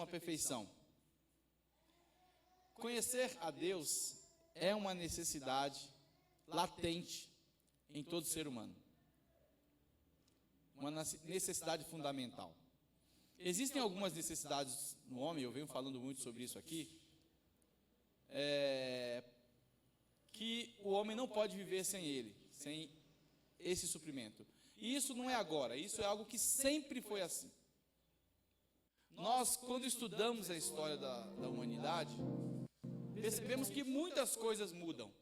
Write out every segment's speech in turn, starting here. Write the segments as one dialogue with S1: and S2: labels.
S1: à perfeição. Conhecer a Deus é uma necessidade latente em todo ser humano. Uma necessidade fundamental. Existem algumas necessidades no homem, eu venho falando muito sobre isso aqui, que o homem não pode viver sem ele, sem esse suprimento. E isso não é agora, isso é algo que sempre foi assim. Nós, quando estudamos a história da humanidade, percebemos que muitas coisas mudam.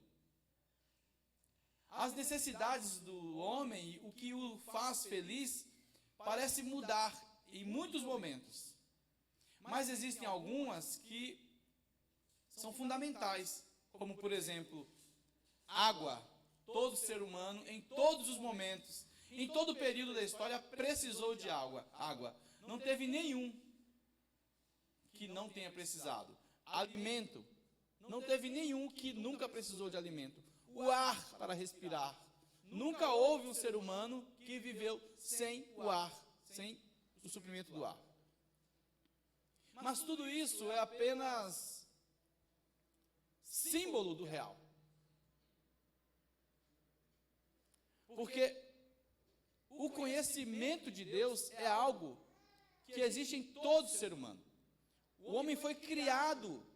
S1: As necessidades do homem, o que o faz feliz, parece mudar em muitos momentos. Mas existem algumas que são fundamentais, como por exemplo, água. Todo ser humano, em todos os momentos, em todo o período da história, precisou de água. Não teve nenhum que não tenha precisado. Alimento. Não teve nenhum que nunca precisou de alimento. O ar para respirar. Nunca houve um ser humano que viveu sem o ar, sem o suprimento do ar. Mas tudo isso é apenas símbolo do real. Porque o conhecimento de Deus é algo que existe em todo ser humano. O homem foi criado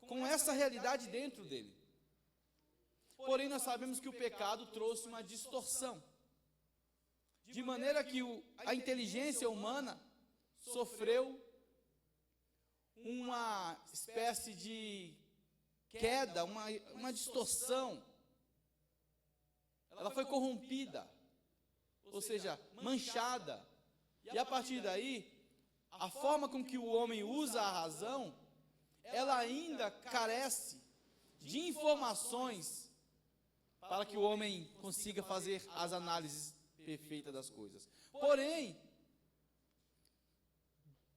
S1: com essa realidade dentro dele. Porém, nós sabemos que o pecado trouxe uma distorção. De maneira que a inteligência humana sofreu uma espécie de queda, uma distorção. Ela foi corrompida, ou seja, manchada. E a partir daí, a forma com que o homem usa a razão, ela ainda carece de informações para que o homem consiga fazer as análises perfeitas das coisas. Porém,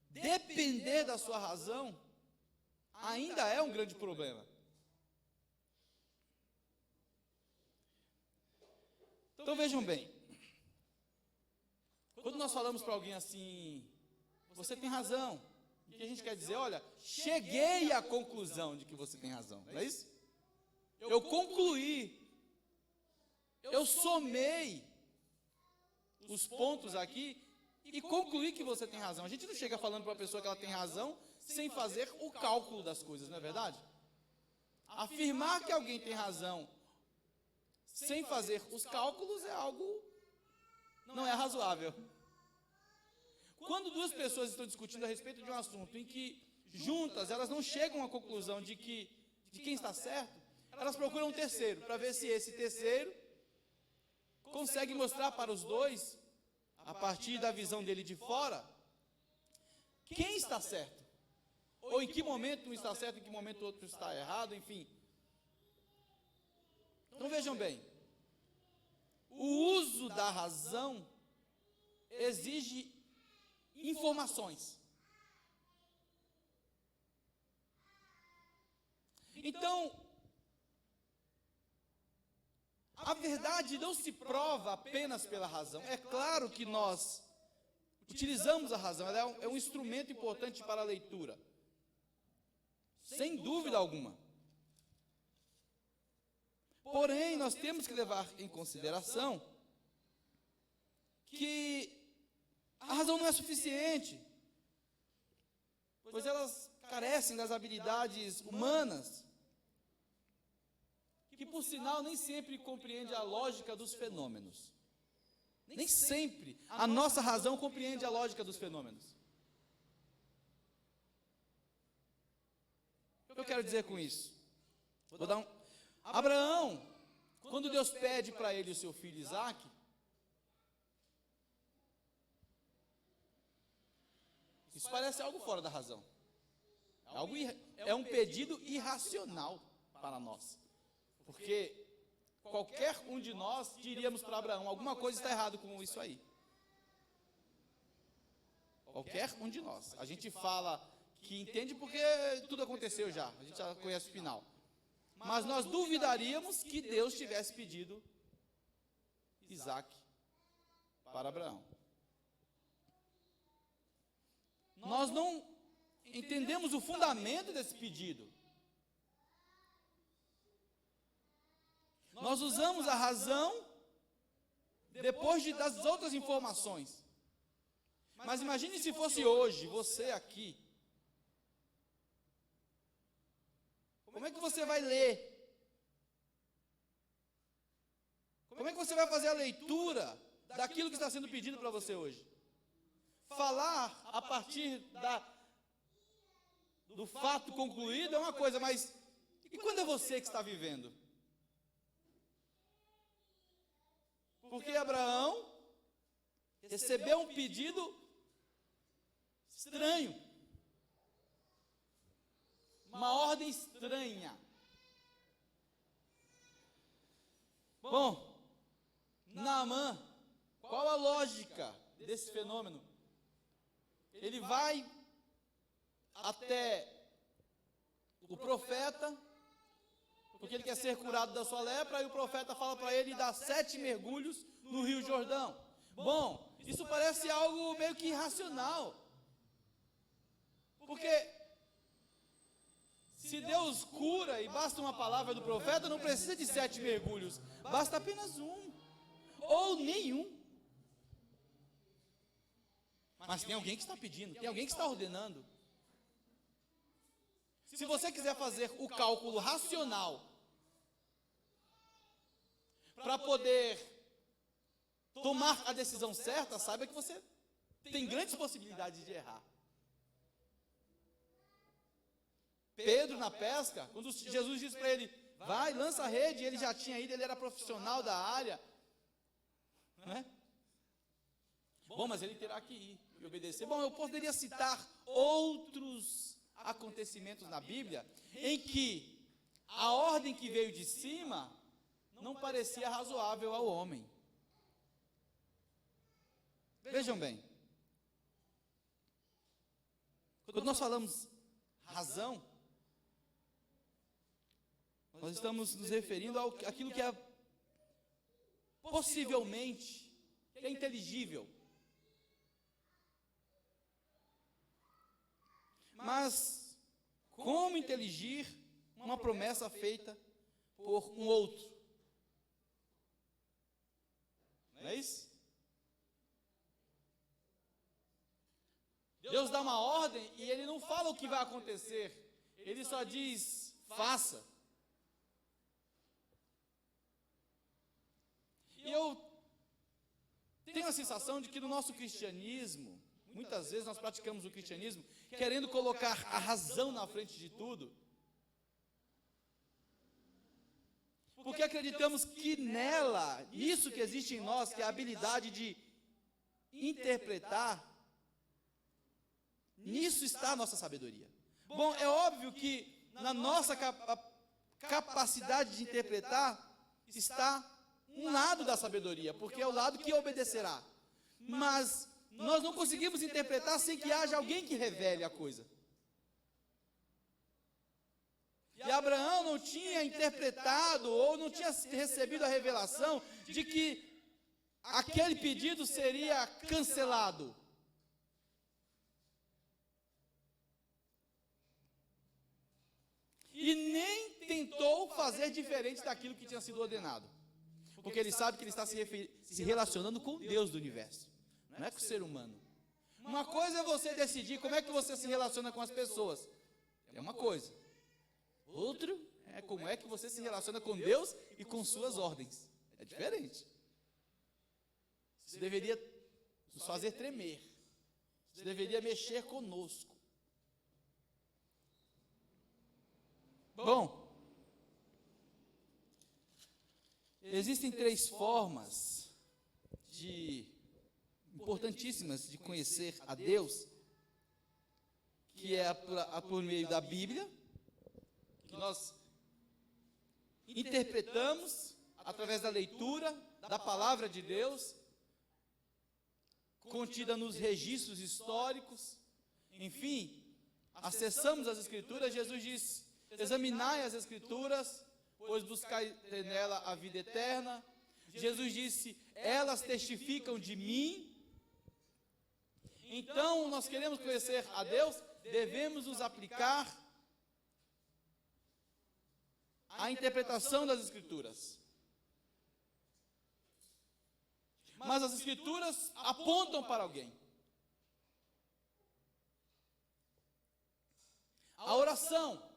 S1: depender da sua razão ainda é um grande problema. Então vejam bem, quando nós falamos para alguém assim, você tem razão, o que a gente quer dizer? Olha, cheguei à conclusão de que você tem razão, não é isso? Eu concluí, eu somei os pontos aqui e concluí que você tem razão. A gente não chega falando para a pessoa que ela tem razão sem fazer o cálculo das coisas, não é verdade? Afirmar que alguém tem razão sem fazer os cálculos é algo não é razoável. Quando duas pessoas estão discutindo a respeito de um assunto em que juntas elas não chegam à conclusão de quem está certo, elas procuram um terceiro para ver se esse terceiro consegue mostrar para os dois, a partir da visão dele de fora, quem está certo, ou em que momento um está certo, em que momento o outro está errado, enfim. Então vejam bem, o uso da razão exige informações. Então, a verdade não se prova apenas pela razão. É claro que nós utilizamos a razão, ela é um instrumento importante para a leitura, sem dúvida alguma. Porém, nós temos que levar em consideração que a razão não é suficiente, pois elas carecem das habilidades humanas, que por sinal nem sempre compreende a lógica dos fenômenos. Nem sempre a nossa razão compreende a lógica dos fenômenos. O que eu quero dizer com isso? Vou dar Abraão, quando Deus pede para ele o seu filho Isaque, isso parece algo fora da razão. É um pedido irracional para nós. Porque qualquer um de nós diríamos para Abraão, alguma coisa está errada com isso aí. Qualquer um de nós. A gente fala que entende porque tudo aconteceu já, a gente já conhece o final. Mas nós duvidaríamos que Deus tivesse pedido Isaque para Abraão. nós não entendemos o fundamento desse pedido. Nós usamos a razão depois das outras informações. Mas imagine se fosse hoje, você aqui. Como é que você vai ler? Como é que você vai fazer a leitura daquilo que está sendo pedido para você hoje? Falar a partir do fato concluído é uma coisa, mas e quando é você que está vivendo? Porque Abraão recebeu um pedido estranho, uma ordem estranha. Bom, Naamã, qual a lógica desse fenômeno? Ele vai até o profeta, porque ele quer ser curado da sua lepra, e o profeta fala para ele dar 7 mergulhos no Rio Jordão. Bom, isso parece algo meio que irracional, porque se Deus cura e basta uma palavra do profeta, não precisa de 7 mergulhos, basta apenas um, ou nenhum. Mas tem alguém que está pedindo, tem alguém que está ordenando. Se você quiser fazer o cálculo racional para poder tomar a decisão certa, saiba que você tem grandes possibilidades de errar. Pedro na pesca, quando Jesus disse para ele, vai, lança a rede, ele já tinha ido, ele era profissional da área, não é? Bom, mas ele terá que ir e obedecer. Bom, eu poderia citar outros acontecimentos na Bíblia em que a ordem que veio de cima não parecia razoável ao homem. Vejam bem, quando nós falamos razão, nós estamos nos referindo àquilo que é possivelmente, que é inteligível. Mas como inteligir uma promessa feita por um outro? Não é isso? Deus dá uma ordem e ele não fala o que vai acontecer, ele só diz, faça. E eu tenho a sensação de que no nosso cristianismo, muitas vezes nós praticamos o cristianismo querendo colocar a razão na frente de tudo, porque acreditamos que nela, isso que existe em nós, que é a habilidade de interpretar, nisso está a nossa sabedoria. Bom, é óbvio que na nossa capacidade de interpretar está um lado da sabedoria, porque é o lado que obedecerá. Mas nós não conseguimos interpretar sem que haja alguém que revele a coisa. E Abraão não tinha interpretado ou não tinha recebido a revelação de que aquele pedido seria cancelado. E nem tentou fazer diferente daquilo que tinha sido ordenado. Porque ele sabe que ele está se relacionando com Deus do universo, não é com o ser humano. Uma coisa é você decidir como é que você se relaciona com as pessoas, é uma coisa. Outro é como é que você se relaciona com Deus e com suas ordens, é diferente. Isso deveria nos fazer tremer, isso deveria mexer conosco. Bom, existem 3 formas importantíssimas de conhecer a Deus, que é por meio da Bíblia, que nós interpretamos através da leitura da palavra de Deus, contida nos registros históricos, enfim, acessamos as Escrituras. Jesus diz, examinai as Escrituras, pois buscai nela a vida eterna. Jesus disse, elas testificam de mim. Então, nós queremos conhecer a Deus, devemos nos aplicar à interpretação das Escrituras. Mas as Escrituras apontam para alguém. A oração.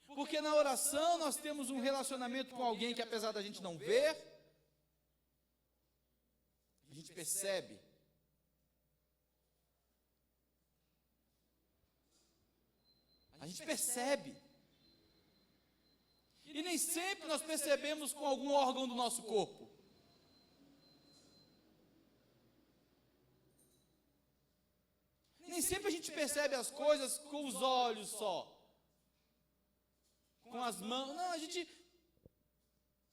S1: Porque na oração nós temos um relacionamento com alguém que, apesar da gente não ver, a gente percebe. A gente percebe. E nem sempre nós percebemos com algum órgão do nosso corpo. Nem sempre a gente percebe as coisas com os olhos só. Com as mãos. Não, a gente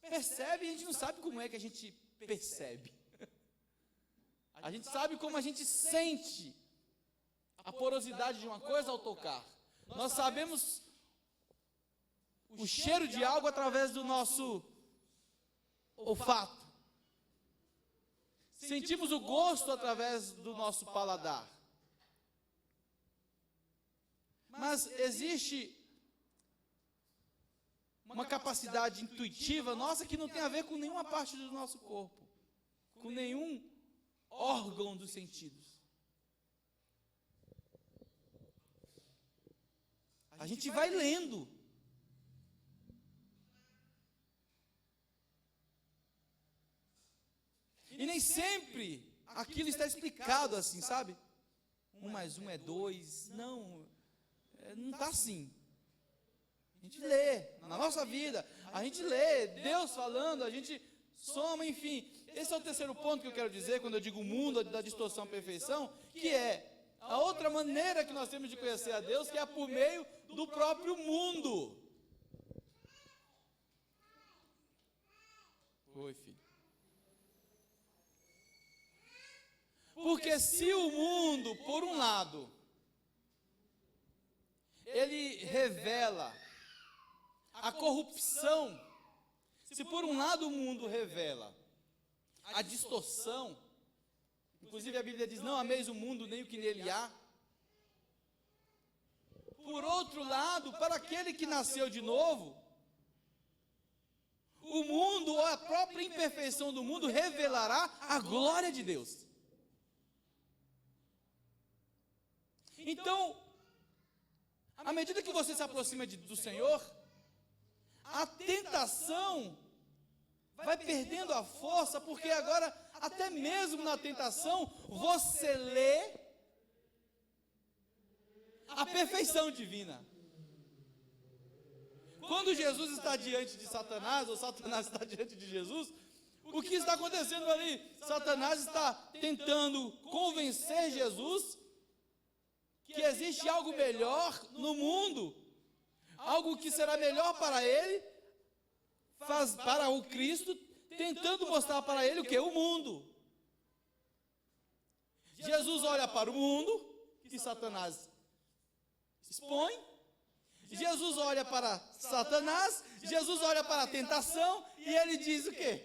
S1: percebe e a gente não sabe como é que a gente percebe. A gente sabe como a gente sente a porosidade de uma coisa ao tocar. Nós sabemos o cheiro de algo através do nosso olfato. Sentimos o gosto através do nosso paladar. Mas existe uma capacidade intuitiva nossa que não tem a ver com nenhuma parte do nosso corpo, com nenhum órgão dos sentidos. A gente vai lendo. E nem sempre aquilo está explicado assim, sabe? 1 mais 1 é 2. Não está assim. A gente lê, na nossa vida, a gente lê, Deus falando, a gente soma, enfim. Esse é o terceiro ponto que eu quero dizer, quando eu digo o mundo da distorção à perfeição, que é a outra maneira que nós temos de conhecer a Deus, que é por meio do próprio mundo. Oi, filho. Porque se o mundo, por um lado, ele revela a corrupção, se por um lado o mundo revela a distorção, inclusive a Bíblia diz, não ameis o mundo nem o que nele há. Por outro lado, para aquele que nasceu de novo, o mundo, ou a própria imperfeição do mundo, revelará a glória de Deus. Então, à medida que você se aproxima do Senhor, a tentação vai perdendo a força, porque agora, até mesmo na tentação, você lê a perfeição divina. Quando Jesus está diante de Satanás, ou Satanás está diante de Jesus, o que está acontecendo ali? Satanás está tentando convencer Jesus que existe algo melhor no mundo, algo que será melhor para ele, para o Cristo, tentando mostrar para ele o que? O mundo. Jesus olha para o mundo, que Satanás expõe, Jesus olha para Satanás, Jesus olha para a tentação, e ele diz o quê?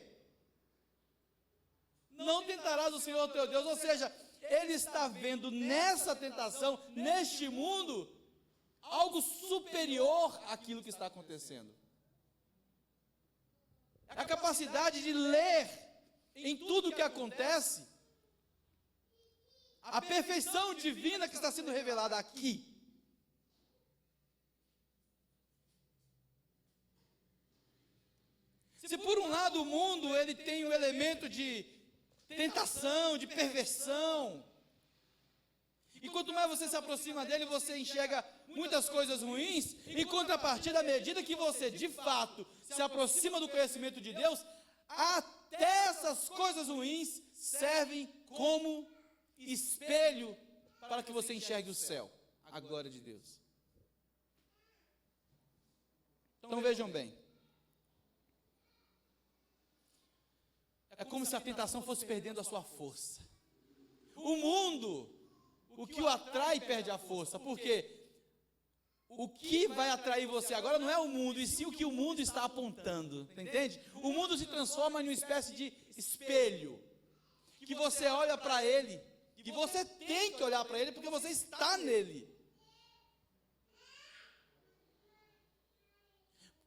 S1: Não tentarás o Senhor teu Deus, ou seja, ele está vendo nessa tentação, neste mundo, algo superior àquilo que está acontecendo. A capacidade de ler em tudo o que acontece a perfeição divina que está sendo revelada aqui. Se por um lado o mundo ele tem um elemento de tentação, de perversão, e quanto mais você se aproxima dele, você enxerga muitas coisas ruins, em contrapartida, à medida que você, de fato, se aproxima do conhecimento de Deus, até essas coisas ruins servem como espelho para que você enxergue o céu, a glória de Deus. Então vejam bem, é como se a tentação fosse perdendo a sua força. O mundo, o que o atrai perde a força, porque o que vai atrair você agora não é o mundo, e sim o que o mundo está apontando, entende? O mundo se transforma em uma espécie de espelho, que você olha para ele, que você tem que olhar para ele porque você está nele.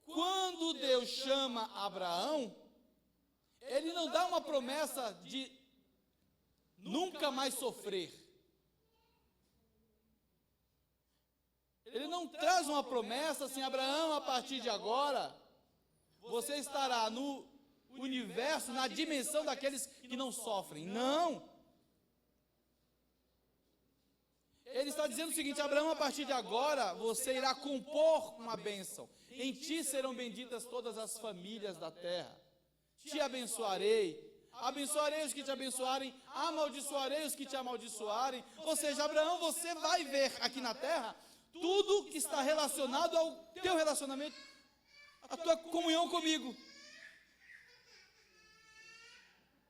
S1: Quando Deus chama Abraão, ele não dá uma promessa de nunca mais sofrer. Ele não traz uma promessa assim: Abraão, a partir de agora, você estará no universo, na dimensão daqueles que não sofrem. Não. Ele está dizendo o seguinte: Abraão, a partir de agora, você irá compor uma bênção. Em ti serão benditas todas as famílias da terra. Te abençoarei. Abençoarei os que te abençoarem. Amaldiçoarei os que te amaldiçoarem. Ou seja, Abraão, você vai ver aqui na terra tudo que está relacionado ao teu relacionamento, a tua comunhão comigo.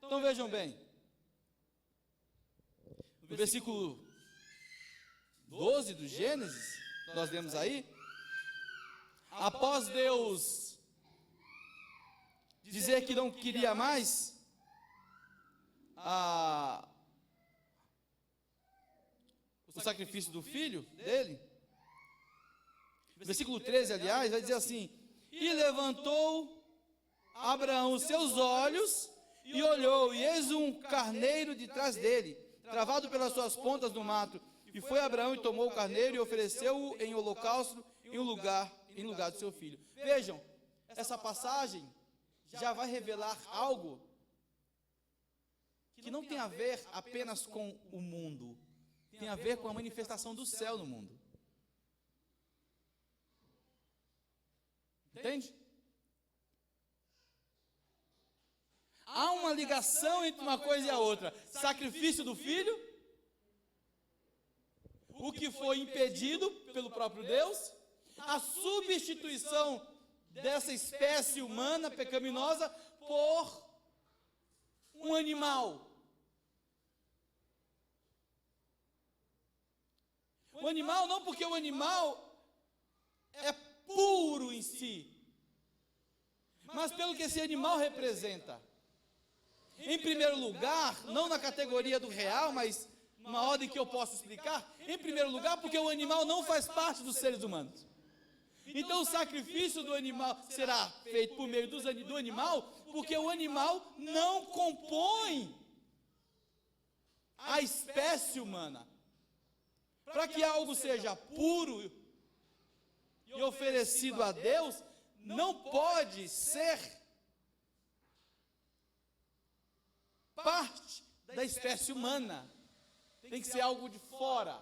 S1: Então vejam bem, no versículo 12 do Gênesis, nós lemos aí, após Deus dizer que não queria mais o sacrifício do filho dele, versículo 13, aliás, vai dizer assim: e levantou Abraão os seus olhos e olhou, e eis um carneiro de trás dele, travado pelas suas pontas no mato. E foi Abraão e tomou o carneiro e ofereceu-o em holocausto em lugar do seu filho. Vejam, essa passagem já vai revelar algo que não tem a ver apenas com o mundo, tem a ver com a manifestação do céu no mundo. Entende? Há uma ligação entre uma coisa e a outra. Sacrifício do filho, o que foi impedido pelo próprio Deus, a substituição dessa espécie humana pecaminosa por um animal. O animal não porque o animal é puro em si, mas pelo que esse animal representa. Em primeiro lugar, não na categoria do real, mas numa ordem que eu posso explicar. Em primeiro lugar, porque o animal não faz parte dos seres humanos. Então o sacrifício do animal será feito por meio do animal, porque o animal não compõe a espécie humana. Para que algo seja puro e oferecido a Deus, não pode ser parte da espécie humana. Tem que ser algo de fora.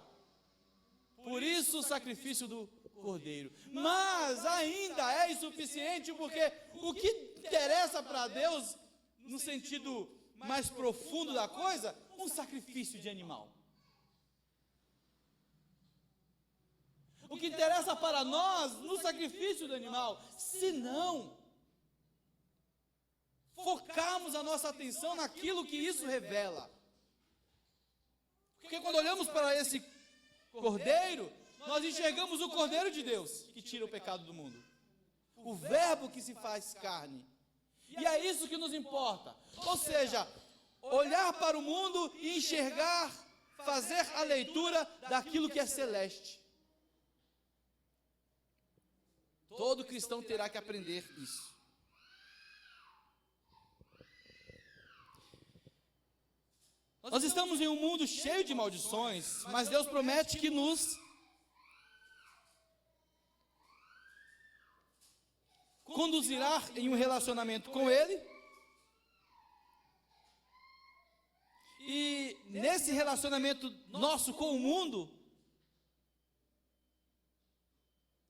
S1: Por isso o sacrifício do cordeiro. Mas ainda é insuficiente, porque o que interessa para Deus, no sentido mais profundo da coisa, um sacrifício de animal. O que interessa para nós no sacrifício do animal, se não focarmos a nossa atenção naquilo que isso revela. Porque quando olhamos para esse cordeiro, nós enxergamos o Cordeiro de Deus, que tira o pecado do mundo. O verbo que se faz carne. E é isso que nos importa. Ou seja, olhar para o mundo e enxergar, fazer a leitura daquilo que é celeste. Todo cristão terá que aprender isso. Nós estamos em um mundo cheio de maldições, mas Deus promete que nos conduzirá em um relacionamento com Ele. E nesse relacionamento nosso com o mundo,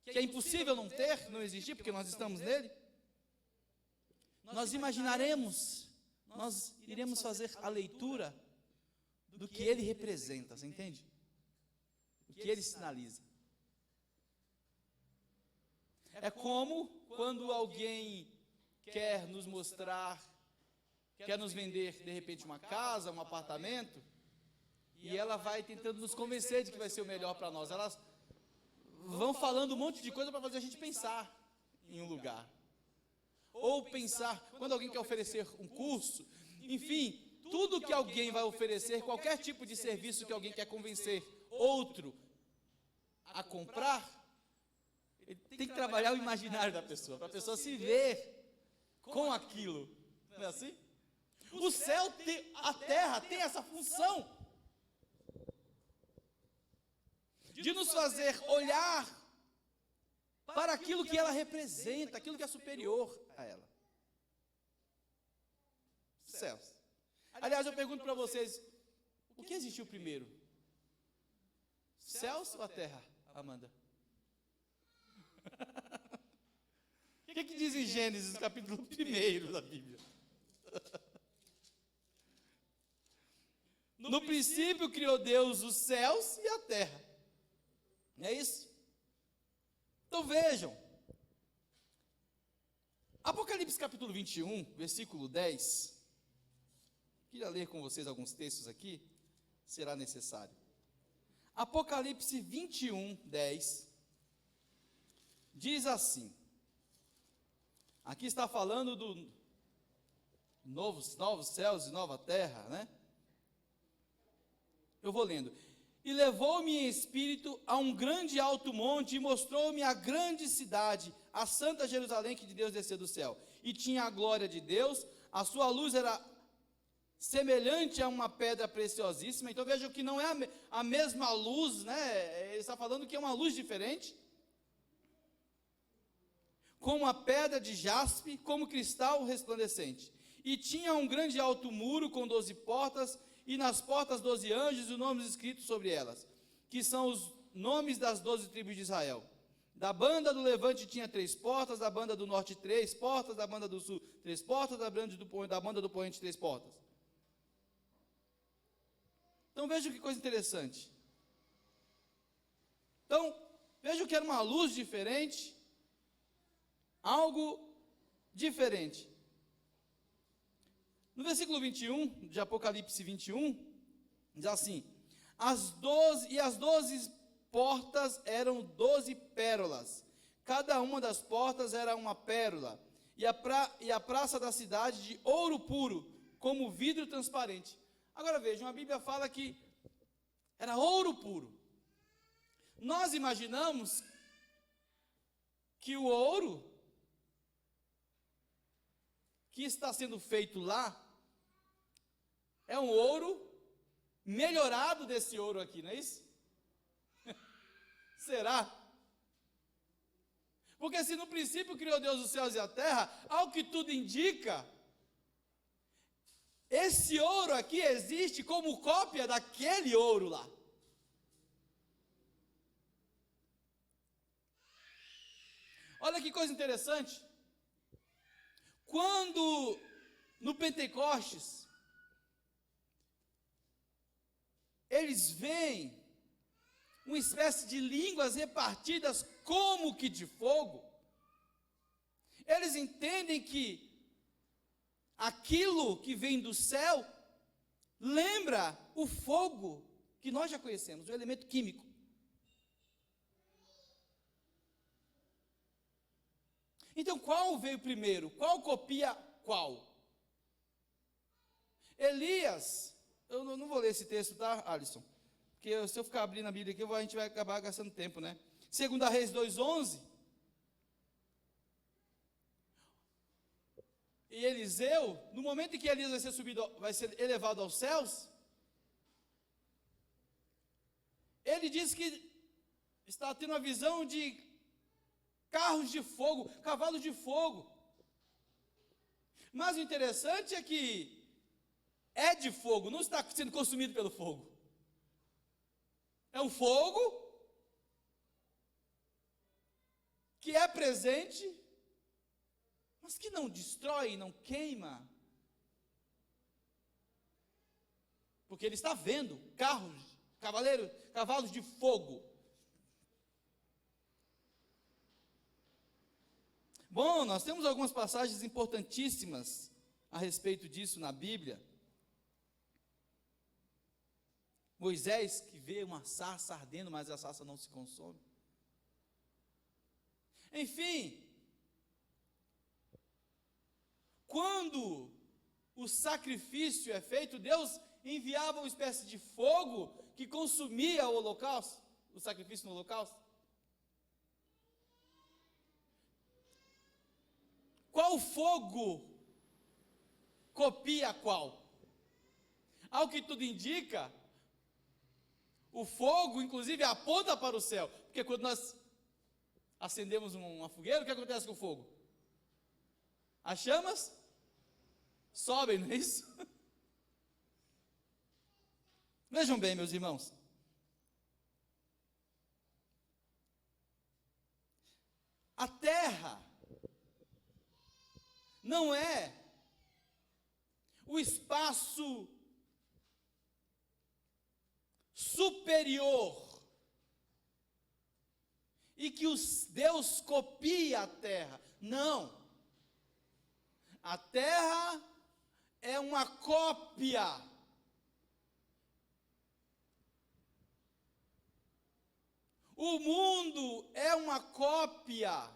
S1: que é impossível não ter, não existir, porque nós estamos nele, nós imaginaremos, nós iremos fazer a leitura do que ele representa, você entende? O que ele sinaliza. É como quando alguém quer nos mostrar, quer nos vender, de repente, uma casa, um apartamento, e ela vai tentando nos convencer de que vai ser o melhor para nós. Elas vão falando um monte de coisa para fazer a gente pensar em um lugar. Ou pensar, quando alguém quer oferecer um curso, enfim, tudo que alguém vai oferecer, qualquer tipo de serviço que alguém quer convencer outro a comprar, ele tem que trabalhar o imaginário da pessoa, para a pessoa se ver com aquilo. Não é assim? O céu, a terra tem essa função de nos fazer olhar para aquilo que ela representa, aquilo que é superior a ela. Céus. Aliás, eu pergunto para vocês, o que existiu primeiro? Céus ou a terra, Amanda? O que diz em Gênesis, capítulo 1 da Bíblia? No princípio criou Deus os céus e a terra. Não é isso? Então vejam. Apocalipse capítulo 21, versículo 10. Queria ler com vocês alguns textos aqui, será necessário. Apocalipse 21, 10. Diz assim. Aqui está falando do novos céus e nova terra, né? Eu vou lendo. E levou-me em espírito a um grande alto monte e mostrou-me a grande cidade, a santa Jerusalém, que de Deus desceu do céu. E tinha a glória de Deus, a sua luz era semelhante a uma pedra preciosíssima. Então vejam que não é a mesma luz, né? Ele está falando que é uma luz diferente. Como a pedra de jaspe, como cristal resplandecente. E tinha um grande alto muro com 12 portas, e nas portas 12 anjos, e os nomes escritos sobre elas, que são os nomes das 12 tribos de Israel. Da banda do levante tinha 3 portas, da banda do norte 3 portas, da banda do sul 3 portas, da banda do poente 3 portas. Então vejam que coisa interessante. Então, vejam que era uma luz diferente, algo diferente. No versículo 21, de Apocalipse 21, diz assim: as 12 portas eram 12 pérolas, cada uma das portas era uma pérola, e a praça da cidade de ouro puro, como vidro transparente. Agora vejam, a Bíblia fala que era ouro puro. Nós imaginamos que o ouro que está sendo feito lá é um ouro melhorado desse ouro aqui, não é isso? Será? Porque se no princípio criou Deus os céus e a terra, ao que tudo indica, esse ouro aqui existe como cópia daquele ouro lá. Olha que coisa interessante. Quando no Pentecostes, eles veem uma espécie de línguas repartidas como que de fogo, eles entendem que aquilo que vem do céu lembra o fogo que nós já conhecemos, o elemento químico. Então, qual veio primeiro? Qual copia qual? Elias, eu não vou ler esse texto, tá, Alisson? Porque se eu ficar abrindo a Bíblia aqui, a gente vai acabar gastando tempo, né? 2 Reis 2:11. E Eliseu, no momento em que Elias vai ser elevado aos céus, ele diz que está tendo uma visão de carros de fogo, cavalos de fogo. Mas o interessante é que é de fogo, não está sendo consumido pelo fogo. É um fogo que é presente, mas que não destrói, não queima. Porque ele está vendo cavalos de fogo. Bom, nós temos algumas passagens importantíssimas a respeito disso na Bíblia. Moisés que vê uma sarça ardendo, mas a sarça não se consome. Enfim, quando o sacrifício é feito, Deus enviava uma espécie de fogo que consumia o holocausto, o sacrifício no holocausto. Qual fogo copia qual? Ao que tudo indica, o fogo, inclusive, aponta para o céu. Porque quando nós acendemos uma fogueira, o que acontece com o fogo? As chamas sobem, não é isso? Vejam bem, meus irmãos. A terra não é o espaço superior e que Deus copia a terra. Não. A terra é uma cópia. O mundo é uma cópia.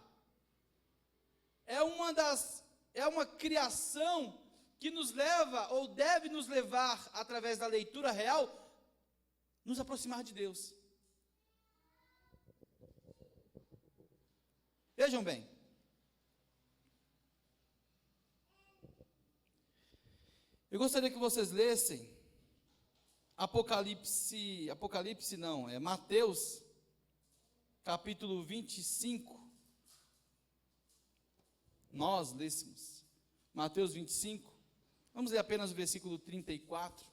S1: É uma criação que nos leva, ou deve nos levar, através da leitura real, nos aproximar de Deus. Vejam bem. Eu gostaria que vocês lessem Mateus, capítulo 25. Nós lêssemos Mateus 25. Vamos ler apenas o versículo 34.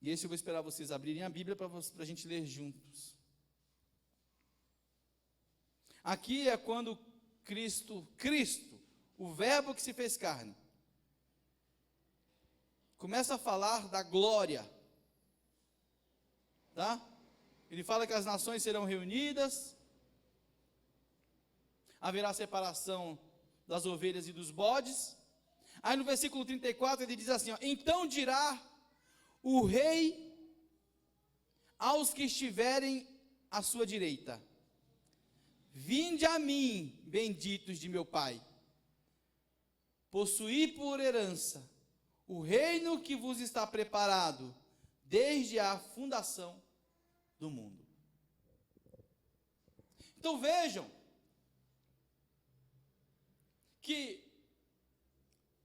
S1: E esse eu vou esperar vocês abrirem a Bíblia para a gente ler juntos. Aqui é quando Cristo, o verbo que se fez carne, começa a falar da glória. Tá? Ele fala que as nações serão reunidas, haverá separação das ovelhas e dos bodes. Aí no versículo 34 ele diz assim, ó, então dirá o rei aos que estiverem à sua direita, vinde a mim, benditos de meu Pai, possuí por herança o reino que vos está preparado desde a fundação do mundo. Então vejam que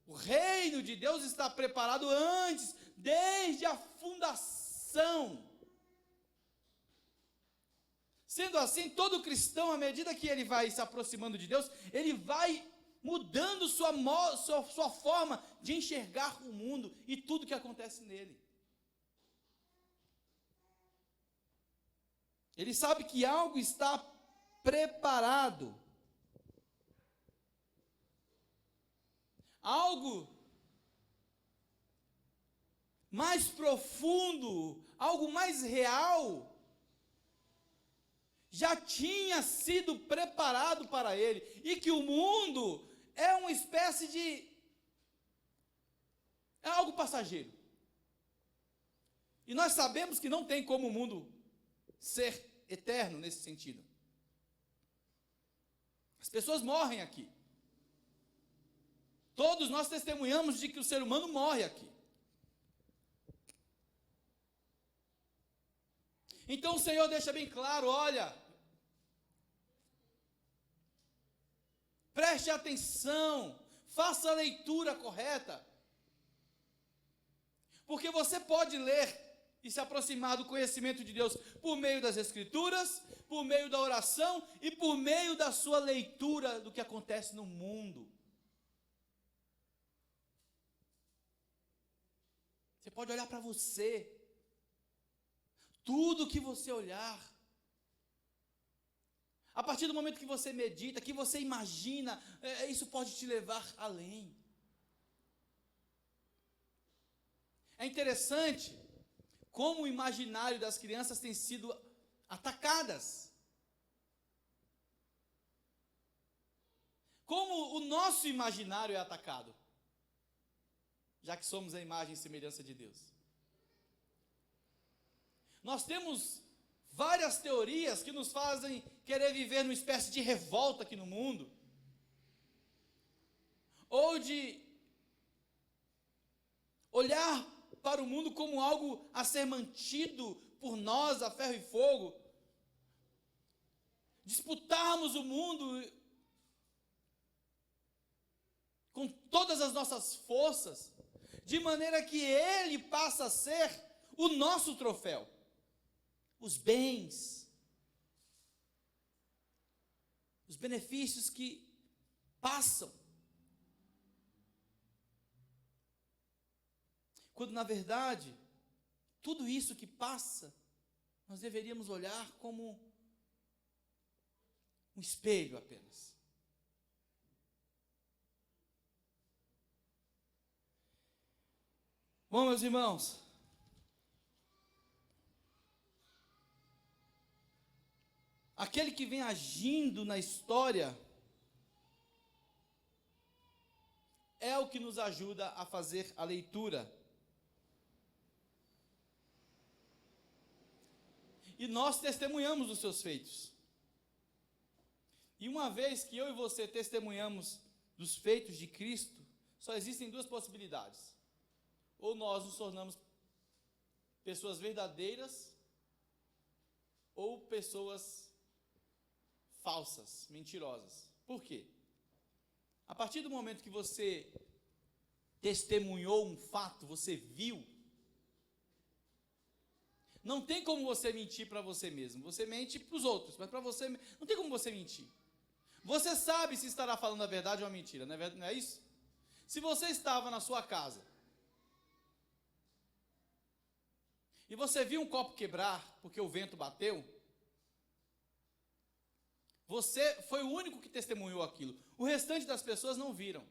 S1: o reino de Deus está preparado antes, desde a fundação. Sendo assim, todo cristão, à medida que ele vai se aproximando de Deus, ele vai mudando sua forma de enxergar o mundo e tudo que acontece nele. Ele sabe que algo está preparado. Algo mais profundo, algo mais real, já tinha sido preparado para ele, e que o mundo é uma espécie de, é algo passageiro. E nós sabemos que não tem como o mundo ser eterno nesse sentido. As pessoas morrem aqui. Todos nós testemunhamos de que o ser humano morre aqui. Então o Senhor deixa bem claro, olha, preste atenção, faça a leitura correta, porque você pode ler e se aproximar do conhecimento de Deus por meio das Escrituras, por meio da oração e por meio da sua leitura do que acontece no mundo. Você pode olhar para você, tudo que você olhar, a partir do momento que você medita, que você imagina, isso pode te levar além. É interessante como o imaginário das crianças tem sido atacadas. Como o nosso imaginário é atacado, já que somos a imagem e semelhança de Deus. Nós temos várias teorias que nos fazem querer viver numa espécie de revolta aqui no mundo, ou de olhar para o mundo como algo a ser mantido por nós a ferro e fogo, disputarmos o mundo com todas as nossas forças, de maneira que ele passa a ser o nosso troféu. Os bens, os benefícios que passam. Quando, na verdade, tudo isso que passa, nós deveríamos olhar como um espelho apenas. Bom, meus irmãos, aquele que vem agindo na história é o que nos ajuda a fazer a leitura. E nós testemunhamos os seus feitos. E uma vez que eu e você testemunhamos dos feitos de Cristo, só existem duas possibilidades. Ou nós nos tornamos pessoas verdadeiras, ou pessoas falsas, mentirosas. Por quê? A partir do momento que você testemunhou um fato, você viu, não tem como você mentir para você mesmo. Você mente para os outros, mas para você não tem como você mentir. Você sabe se estará falando a verdade ou a mentira, não é isso? Se você estava na sua casa e você viu um copo quebrar porque o vento bateu, você foi o único que testemunhou aquilo. O restante das pessoas não viram.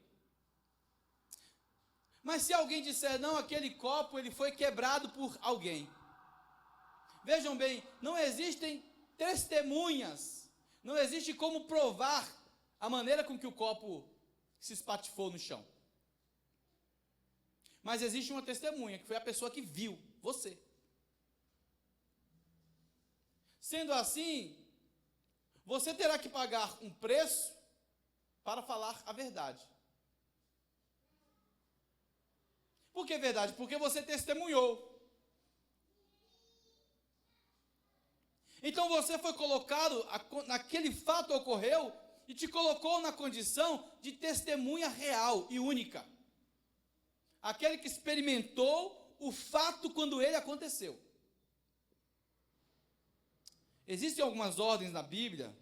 S1: Mas se alguém disser, não, aquele copo ele foi quebrado por alguém. Vejam bem, não existem testemunhas, não existe como provar a maneira com que o copo se espatifou no chão. Mas existe uma testemunha, que foi a pessoa que viu, você. Sendo assim, você terá que pagar um preço para falar a verdade. Por que verdade? Porque você testemunhou. Então você foi colocado, naquele fato ocorreu, e te colocou na condição de testemunha real e única. Aquele que experimentou o fato quando ele aconteceu. Existem algumas ordens na Bíblia,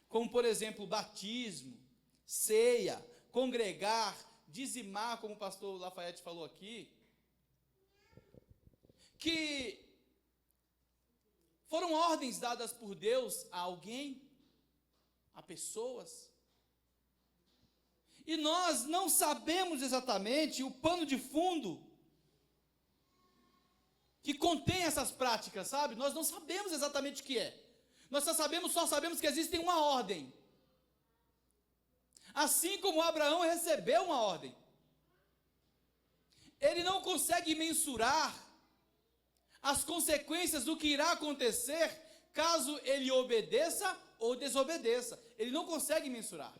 S1: como por exemplo, batismo, ceia, congregar, dizimar, como o pastor Lafayette falou aqui, que foram ordens dadas por Deus a alguém, a pessoas. E nós não sabemos exatamente o pano de fundo que contém essas práticas, sabe? Nós não sabemos exatamente o que é. Nós só sabemos que existe uma ordem. Assim como Abraão recebeu uma ordem. Ele não consegue mensurar as consequências do que irá acontecer caso ele obedeça ou desobedeça. Ele não consegue mensurar.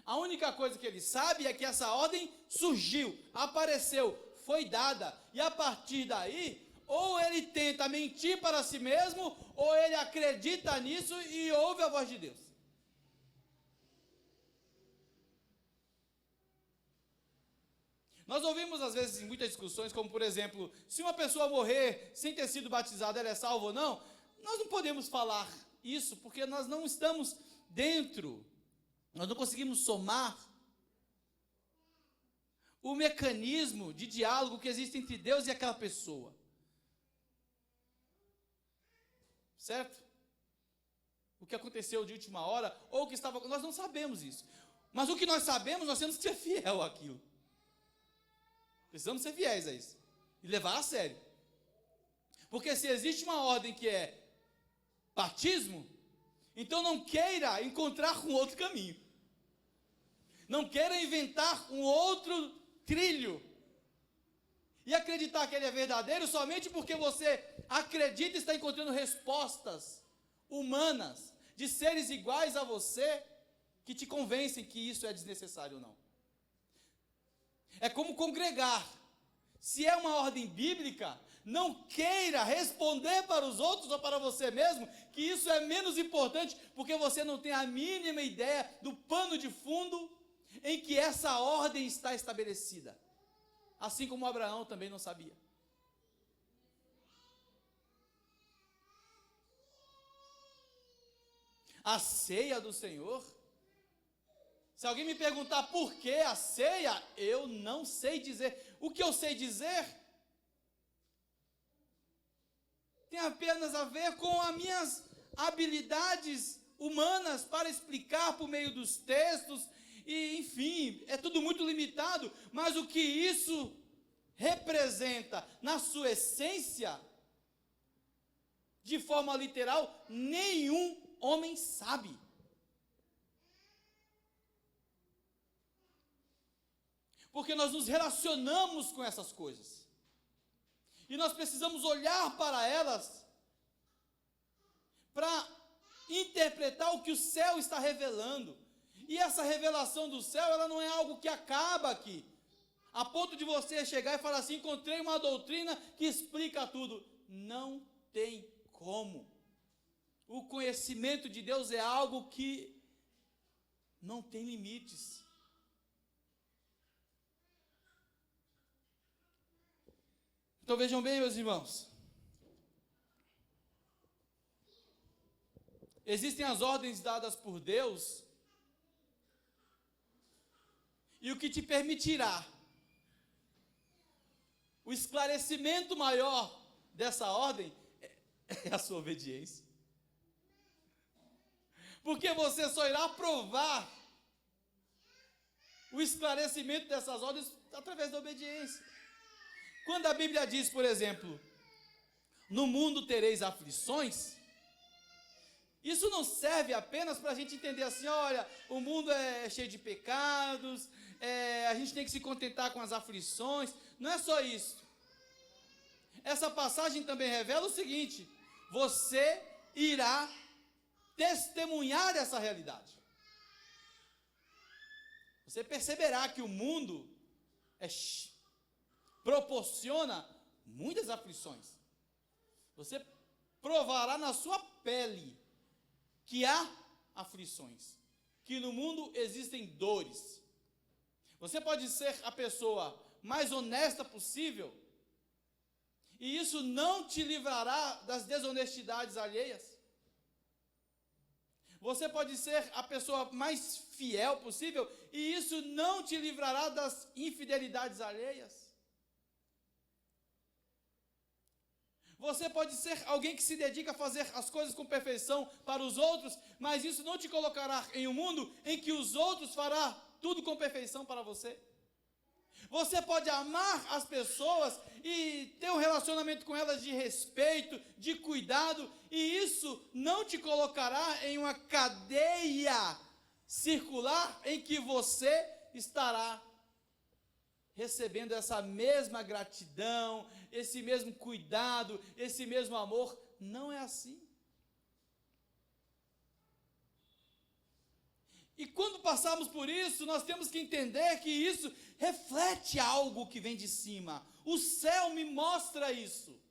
S1: A única coisa que ele sabe é que essa ordem surgiu, apareceu, foi dada, e a partir daí, ou ele tenta mentir para si mesmo, ou ele acredita nisso e ouve a voz de Deus. Nós ouvimos às vezes em muitas discussões, como por exemplo, se uma pessoa morrer sem ter sido batizada, ela é salva ou não? Nós não podemos falar isso, porque nós não estamos dentro, nós não conseguimos somar o mecanismo de diálogo que existe entre Deus e aquela pessoa. Certo? O que aconteceu de última hora, ou o que estava... Nós não sabemos isso. Mas o que nós sabemos, nós temos que ser fiel àquilo. Precisamos ser fiéis a isso. E levar a sério. Porque se existe uma ordem que é batismo, então não queira encontrar um outro caminho. Não queira inventar um outro trilho. e acreditar que ele é verdadeiro somente porque você acredita e está encontrando respostas humanas de seres iguais a você que te convencem que isso é desnecessário ou não. É como congregar. Se é uma ordem bíblica, não queira responder para os outros ou para você mesmo que isso é menos importante, porque você não tem a mínima ideia do pano de fundo em que essa ordem está estabelecida. Assim como Abraão também não sabia. A ceia do Senhor, se alguém me perguntar por que a ceia, eu não sei dizer. O que eu sei dizer tem apenas a ver com as minhas habilidades humanas para explicar por meio dos textos, e enfim, é tudo muito limitado, mas o que isso representa na sua essência, de forma literal, nenhum homem sabe. Porque nós nos relacionamos com essas coisas. E nós precisamos olhar para elas para interpretar o que o céu está revelando. E essa revelação do céu, ela não é algo que acaba aqui, a ponto de você chegar e falar assim, encontrei uma doutrina que explica tudo. Não tem como. O conhecimento de Deus é algo que não tem limites. Então vejam bem, meus irmãos. Existem as ordens dadas por Deus, e o que te permitirá o esclarecimento maior dessa ordem é a sua obediência. Porque você só irá provar o esclarecimento dessas ordens através da obediência. Quando a Bíblia diz, por exemplo, no mundo tereis aflições, isso não serve apenas para a gente entender assim, olha, o mundo é cheio de pecados, a gente tem que se contentar com as aflições. Não é só isso. Essa passagem também revela o seguinte: você irá testemunhar essa realidade. Você perceberá que o mundo proporciona muitas aflições. Você provará na sua pele que há aflições, que no mundo existem dores. Você pode ser a pessoa mais honesta possível, e isso não te livrará das desonestidades alheias. Você pode ser a pessoa mais fiel possível, e isso não te livrará das infidelidades alheias. Você pode ser alguém que se dedica a fazer as coisas com perfeição para os outros, mas isso não te colocará em um mundo em que os outros farão tudo com perfeição para você. Você pode amar as pessoas e ter um relacionamento com elas de respeito, de cuidado, e isso não te colocará em uma cadeia circular em que você estará recebendo essa mesma gratidão, esse mesmo cuidado, esse mesmo amor. Não é assim. E quando passamos por isso, nós temos que entender que isso reflete algo que vem de cima. O céu me mostra isso.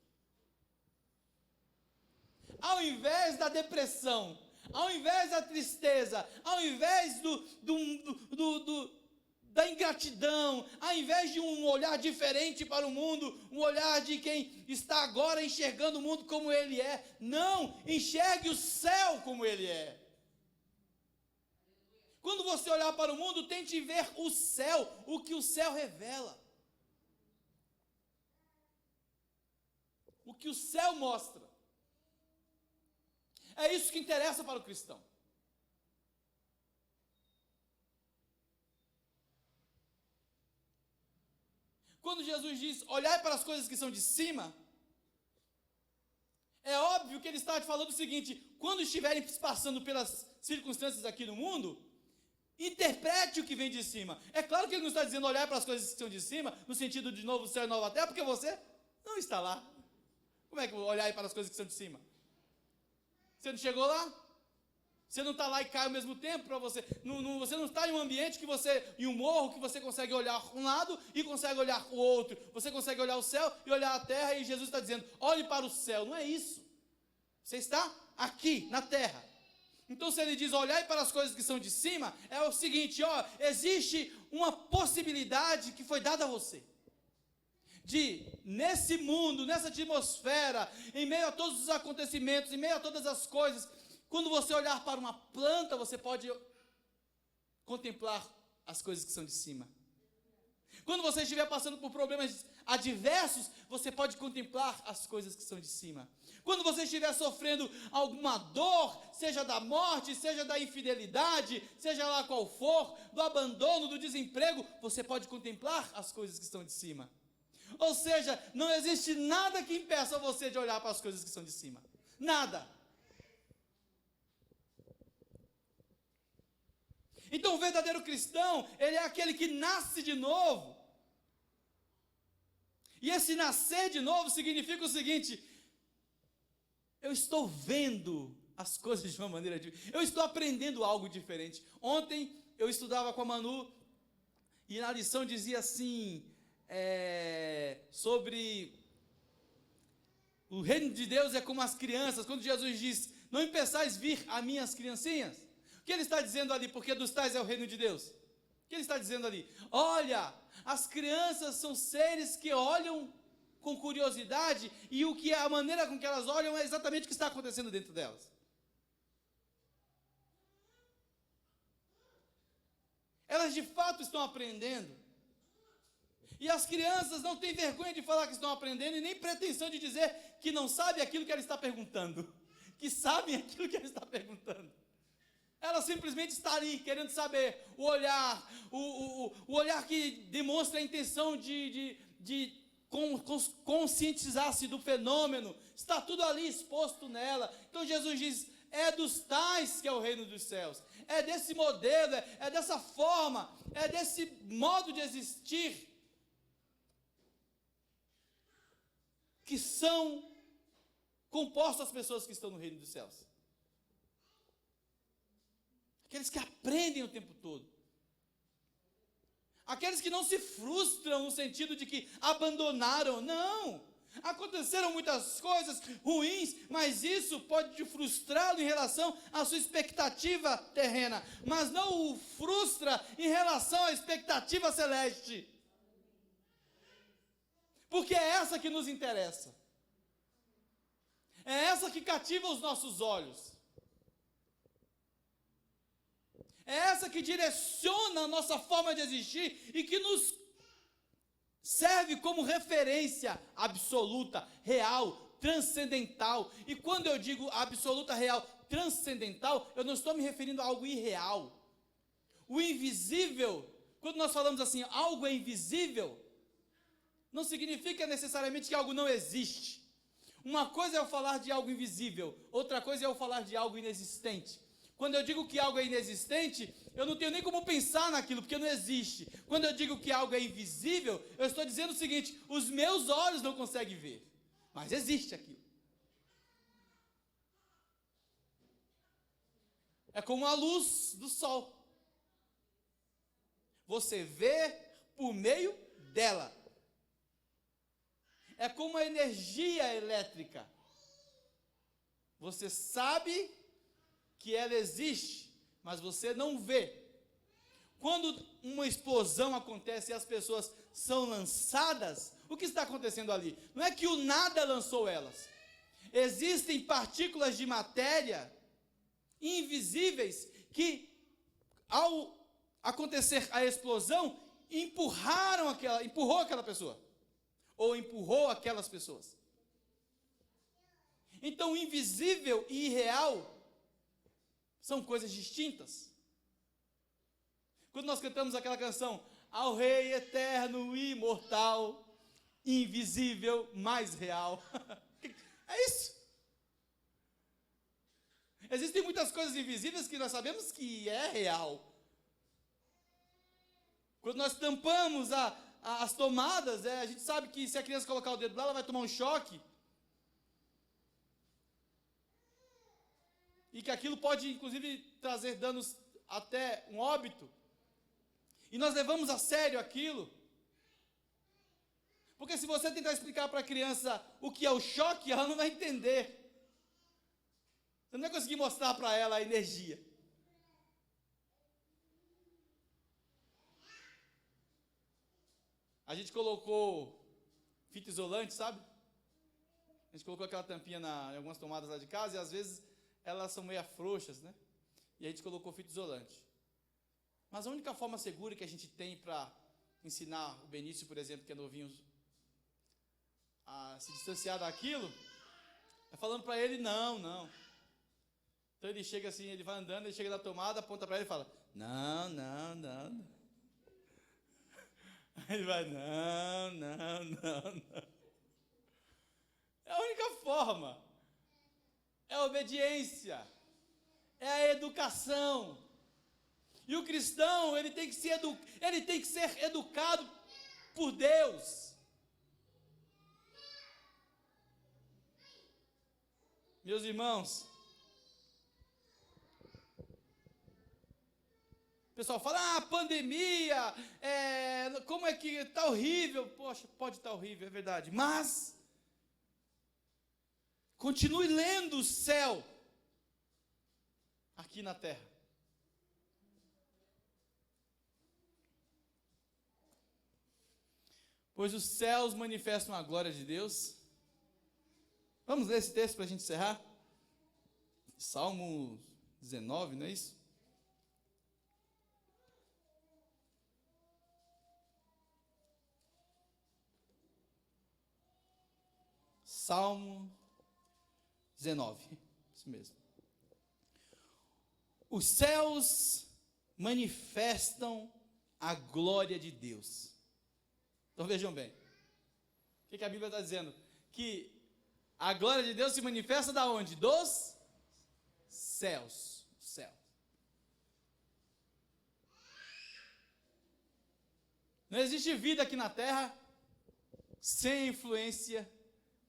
S1: Ao invés da depressão, ao invés da tristeza, ao invés da ingratidão, ao invés de um olhar diferente para o mundo, um olhar de quem está agora enxergando o mundo como ele é, não, enxergue o céu como ele é. Quando você olhar para o mundo, tente ver o céu, o que o céu revela. O que o céu mostra. É isso que interessa para o cristão. Quando Jesus diz, olhai para as coisas que são de cima, é óbvio que ele está te falando o seguinte: quando estiverem passando pelas circunstâncias aqui no mundo, Interprete o que vem de cima. É claro que ele não está dizendo olhar para as coisas que estão de cima, no sentido de novo céu e nova terra, porque você não está lá. Como é que eu vou olhar para as coisas que estão de cima? Você não chegou lá? Você não está lá e cai ao mesmo tempo para você. Você não está em um ambiente em um morro, que você consegue olhar um lado e consegue olhar o outro. Você consegue olhar o céu e olhar a terra, e Jesus está dizendo, olhe para o céu. Não é isso. Você está aqui, na terra. Então, se ele diz, olhai para as coisas que são de cima, é o seguinte, existe uma possibilidade que foi dada a você. De, nesse mundo, nessa atmosfera, em meio a todos os acontecimentos, em meio a todas as coisas, quando você olhar para uma planta, você pode contemplar as coisas que são de cima. Quando você estiver passando por problemas adversos, você pode contemplar as coisas que são de cima. Quando você estiver sofrendo alguma dor, seja da morte, seja da infidelidade, seja lá qual for, do abandono, do desemprego, você pode contemplar as coisas que estão de cima. Ou seja, não existe nada que impeça você de olhar para as coisas que são de cima. Nada. Então o verdadeiro cristão, ele é aquele que nasce de novo. E esse nascer de novo significa o seguinte: eu estou vendo as coisas de uma maneira diferente, eu estou aprendendo algo diferente. Ontem eu estudava com a Manu, e na lição dizia assim, sobre o reino de Deus é como as crianças, quando Jesus diz, não impeçais vir a minhas criancinhas. O que ele está dizendo ali? Porque dos tais é o reino de Deus. O que ele está dizendo ali? Olha, as crianças são seres que olham com curiosidade, e a maneira com que elas olham é exatamente o que está acontecendo dentro delas. Elas de fato estão aprendendo. E as crianças não têm vergonha de falar que estão aprendendo, e nem pretensão de dizer que não sabem aquilo que ela está perguntando. Que sabem aquilo que ela está perguntando. Ela simplesmente está ali, querendo saber. O olhar que demonstra a intenção de conscientizar-se do fenômeno. Está tudo ali exposto nela. Então Jesus diz, é dos tais que é o reino dos céus. É desse modelo, é dessa forma, é desse modo de existir que são compostas as pessoas que estão no reino dos céus. Aqueles que aprendem o tempo todo. Aqueles que não se frustram no sentido de que abandonaram. Não. Aconteceram muitas coisas ruins, mas isso pode te frustrá-lo em relação à sua expectativa terrena, mas não o frustra em relação à expectativa celeste. Porque é essa que nos interessa. É essa que cativa os nossos olhos. É essa que direciona a nossa forma de existir e que nos serve como referência absoluta, real, transcendental. E quando eu digo absoluta, real, transcendental, eu não estou me referindo a algo irreal. O invisível, quando nós falamos assim, algo é invisível, não significa necessariamente que algo não existe. Uma coisa é eu falar de algo invisível, outra coisa é eu falar de algo inexistente. Quando eu digo que algo é inexistente, eu não tenho nem como pensar naquilo, porque não existe. Quando eu digo que algo é invisível, eu estou dizendo o seguinte, os meus olhos não conseguem ver, mas existe aquilo. É como a luz do sol. Você vê por meio dela. É como a energia elétrica. Você sabe que ela existe, mas você não vê. Quando uma explosão acontece e as pessoas são lançadas, o que está acontecendo ali? Não é que o nada lançou elas. Existem partículas de matéria invisíveis que, ao acontecer a explosão, empurrou aquela pessoa. Ou empurrou aquelas pessoas. Então, o invisível e irreal são coisas distintas. Quando nós cantamos aquela canção, ao Rei eterno e imortal, invisível, mais real. É isso. Existem muitas coisas invisíveis que nós sabemos que é real. Quando nós tampamos as tomadas, a gente sabe que se a criança colocar o dedo lá, ela vai tomar um choque. E que aquilo pode, inclusive, trazer danos até um óbito. E nós levamos a sério aquilo. Porque se você tentar explicar para a criança o que é o choque, ela não vai entender. Você não vai conseguir mostrar para ela a energia. A gente colocou fita isolante, sabe? A gente colocou aquela tampinha em algumas tomadas lá de casa e às vezes elas são meio frouxas, né? E a gente colocou fita isolante. Mas a única forma segura que a gente tem para ensinar o Benício, por exemplo, que é novinho, a se distanciar daquilo, é falando para ele, não. Então ele chega assim, ele vai andando, ele chega na tomada, aponta para ele e fala, não. Aí ele vai, não. É a única forma. É a obediência. É a educação. E o cristão, ele tem que ser educado por Deus. Meus irmãos, o pessoal fala, pandemia, como é que está horrível? Poxa, pode estar horrível, é verdade. Mas, continue lendo o céu aqui na terra. Pois os céus manifestam a glória de Deus. Vamos ler esse texto para a gente encerrar? Salmo 19, não é isso? Salmo 19, isso mesmo. Os céus manifestam a glória de Deus. Então vejam bem, o que a Bíblia está dizendo? Que a glória de Deus se manifesta da onde? Dos céus. Não existe vida aqui na terra sem influência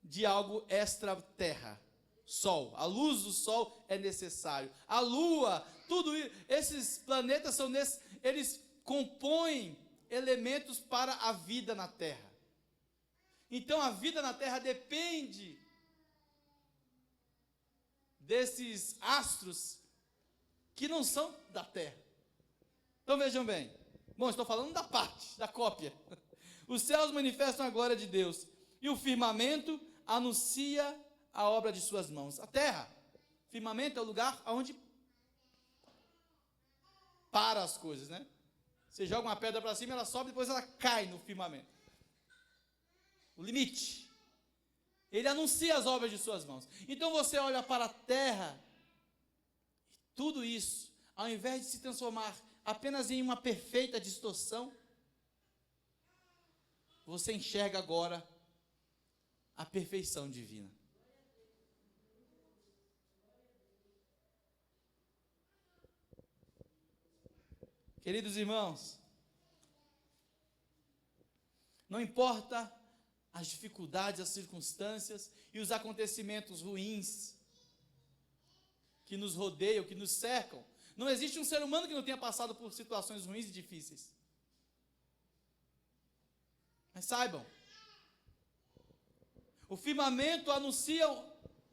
S1: de algo extra-terra. Sol, a luz do sol é necessário. A lua, tudo isso, esses planetas eles compõem elementos para a vida na terra. Então a vida na terra depende desses astros que não são da terra. Então vejam bem. Bom, estou falando da cópia. Os céus manifestam a glória de Deus e o firmamento anuncia a obra de suas mãos. A terra, firmamento é o lugar onde para as coisas, né? Você joga uma pedra para cima, ela sobe, depois ela cai no firmamento. O limite. Ele anuncia as obras de suas mãos. Então você olha para a terra, e tudo isso, ao invés de se transformar apenas em uma perfeita distorção, você enxerga agora a perfeição divina. Queridos irmãos, não importa as dificuldades, as circunstâncias e os acontecimentos ruins que nos rodeiam, que nos cercam, não existe um ser humano que não tenha passado por situações ruins e difíceis. Mas saibam, o firmamento anuncia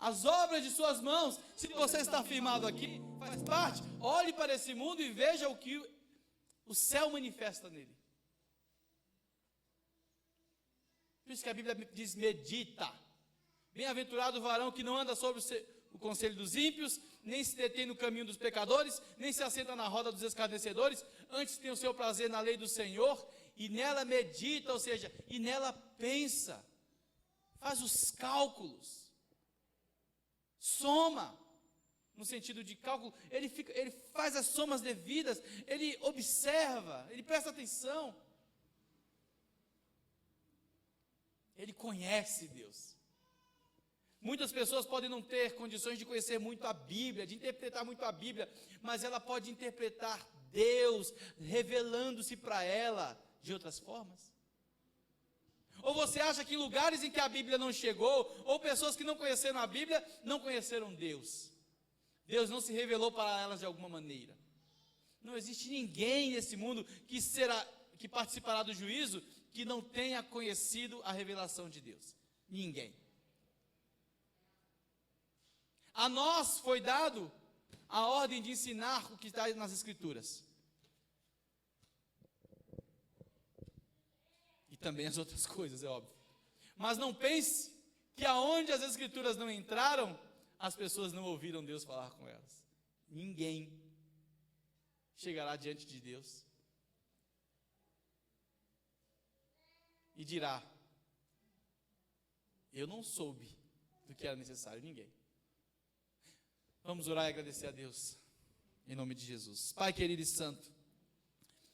S1: as obras de suas mãos. Se você está firmado aqui, faz parte, olhe para esse mundo e veja o que o céu manifesta nele. Por isso que a Bíblia diz, medita. Bem-aventurado o varão que não anda sobre o conselho dos ímpios, nem se detém no caminho dos pecadores, nem se assenta na roda dos escarnecedores, antes tem o seu prazer na lei do Senhor, e nela medita, ou seja, e nela pensa, faz os cálculos, soma, no sentido de cálculo, ele faz as somas devidas, ele observa, ele presta atenção, ele conhece Deus. Muitas pessoas podem não ter condições de conhecer muito a Bíblia, de interpretar muito a Bíblia, mas ela pode interpretar Deus revelando-se para ela de outras formas? Ou você acha que em lugares em que a Bíblia não chegou, ou pessoas que não conheceram a Bíblia, não conheceram Deus? Deus não se revelou para elas de alguma maneira. Não existe ninguém nesse mundo que participará do juízo que não tenha conhecido a revelação de Deus. Ninguém. A nós foi dado a ordem de ensinar o que está nas Escrituras. E também as outras coisas, é óbvio. Mas não pense que aonde as Escrituras não entraram, as pessoas não ouviram Deus falar com elas. Ninguém chegará diante de Deus e dirá: eu não soube do que era necessário. Ninguém. Vamos orar e agradecer a Deus, em nome de Jesus. Pai querido e santo,